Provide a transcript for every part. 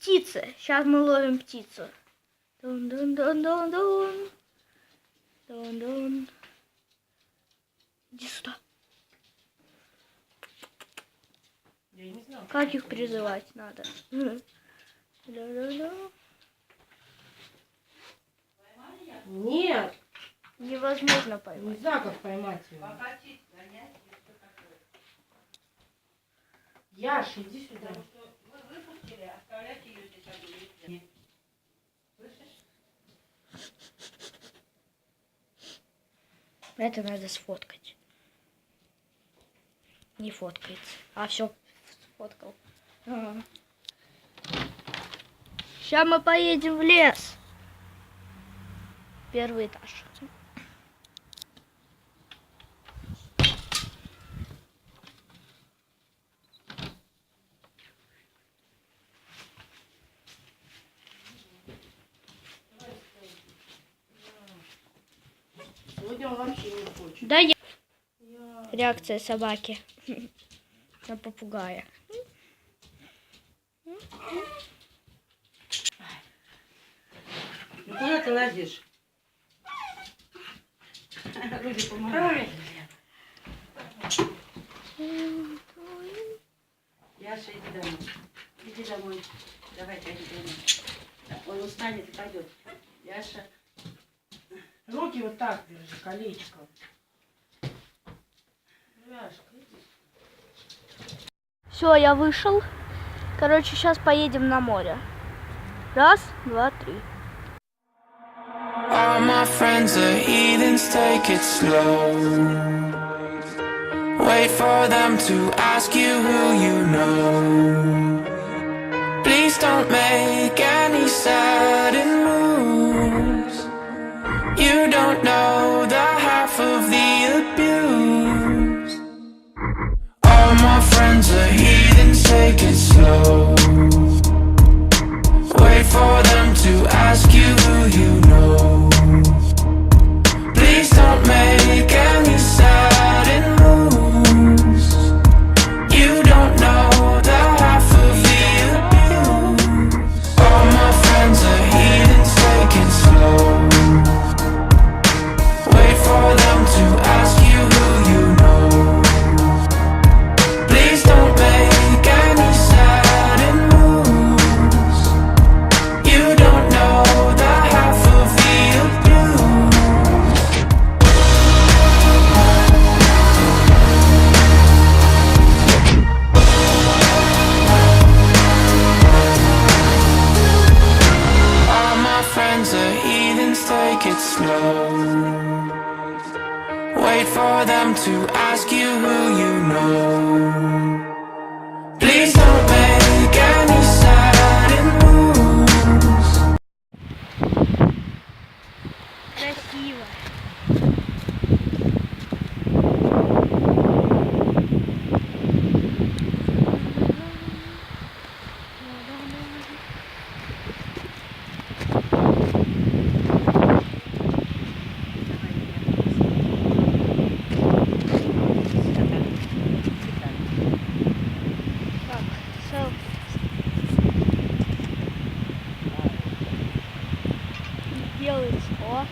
птицы. Сейчас мы ловим птицу. Дун-дун-дун-дун-дун. Дун-дун. Иди сюда. Я не знаю. Как их призывать надо? Нет, Невозможно не поймать. знаю, как поймать его. Яша, иди сюда. Это надо сфоткать. Не фоткается. А все сфоткал. Сейчас мы поедем в лес. Первый этаж. Сегодня он вообще не хочет. Да я. Реакция собаки на попугая. Ну куда ты лазишь? Люди, помогай. Яша, иди домой. Иди домой. Давай, иди домой. Он устанет и пойдет. Яша. Руки вот так держи, колечко. Яшка, иди. Все, я вышел. Короче, сейчас поедем на море. Раз, два, три. All my friends are heathens, take it slow. Wait for them to ask you who you know. Please don't make any sudden moves. You don't know the half of the abuse. All my friends are heathens, take it slow. Wait for them to ask you who you know. Please don't make any sudden moves. You don't know the half of the abuse. All my friends are heathens, take it slow. Wait for them to ask you who you know. Please don't make any sudden moves. You don't know the half of the abuse. All my friends are heathens, take it slow. Wait for them to ask you who you know. Please don't make any sudden moves. Красиво. Так, селфи. Делается. О,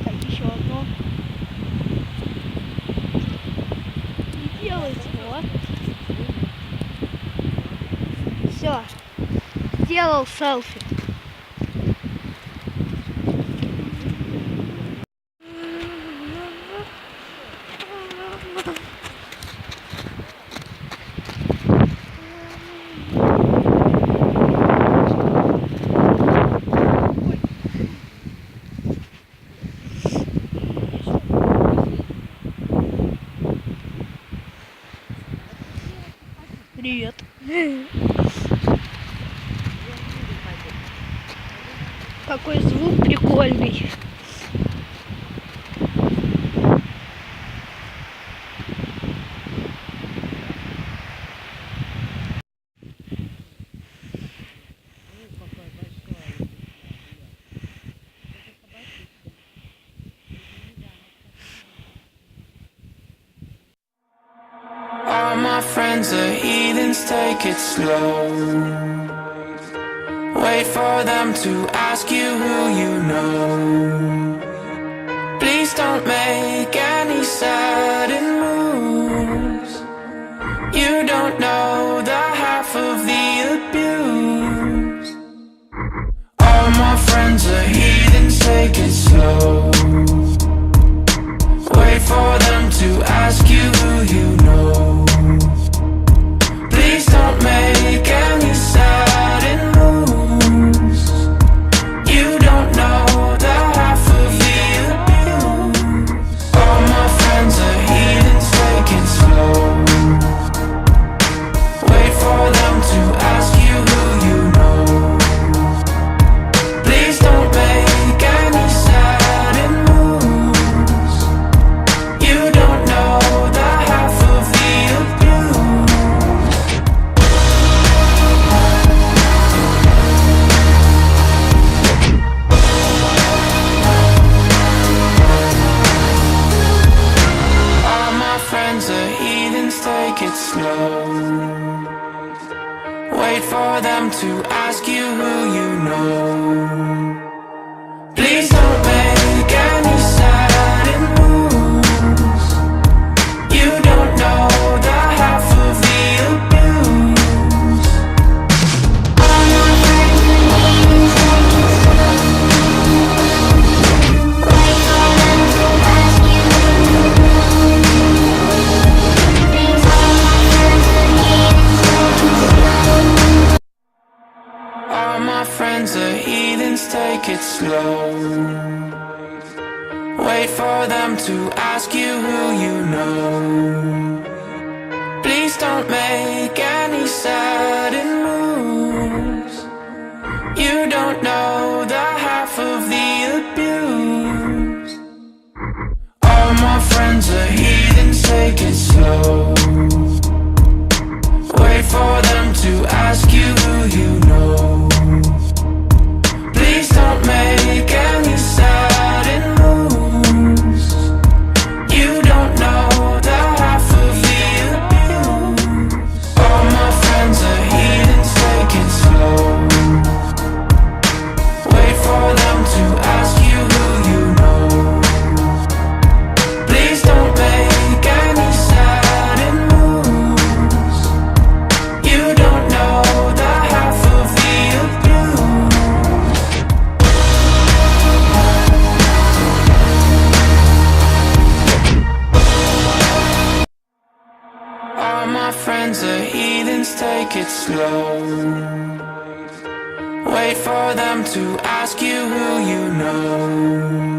так, еще одно. И делается. О. Все. Сделал селфи. Привет. Какой звук прикольный. All my friends are heathens, take it slow. Wait for them to ask you who you know. Please don't make any sudden moves. You don't know the half of the abuse. All my friends are heathens, take it slow. Wait for them to ask you who you know. Please don't make any sudden moves. You don't know the half of the abuse. All my friends are heathens, take it slow. Wait for them to ask you who you know. Please don't make any sudden moves. You don't know the half of the abuse. All my friends are heathens, take it slow. Wait for them to ask you who you know. Please don't make any sudden moves. You don't know the half of the abuse. All my friends are heathens, take it slow. Wait for them to ask you who you know. Please, all my friends are heathens, take it slow. All my friends are heathens, take it slow. Wait for them to ask you who you know. Please don't make any sudden moves. You don't know the half of the abuse. All my friends are heathens, take it slow. Wait for them to ask you who you know. Please don't make any sudden moves. You don't know the half of the abuse. All my friends are heathens, take it slow. Wait for them to ask you who you know. Please don't make any sudden moves. You don't know the half of the abuse. All my friends are heathens, take it slow. Wait for them to ask you who you know.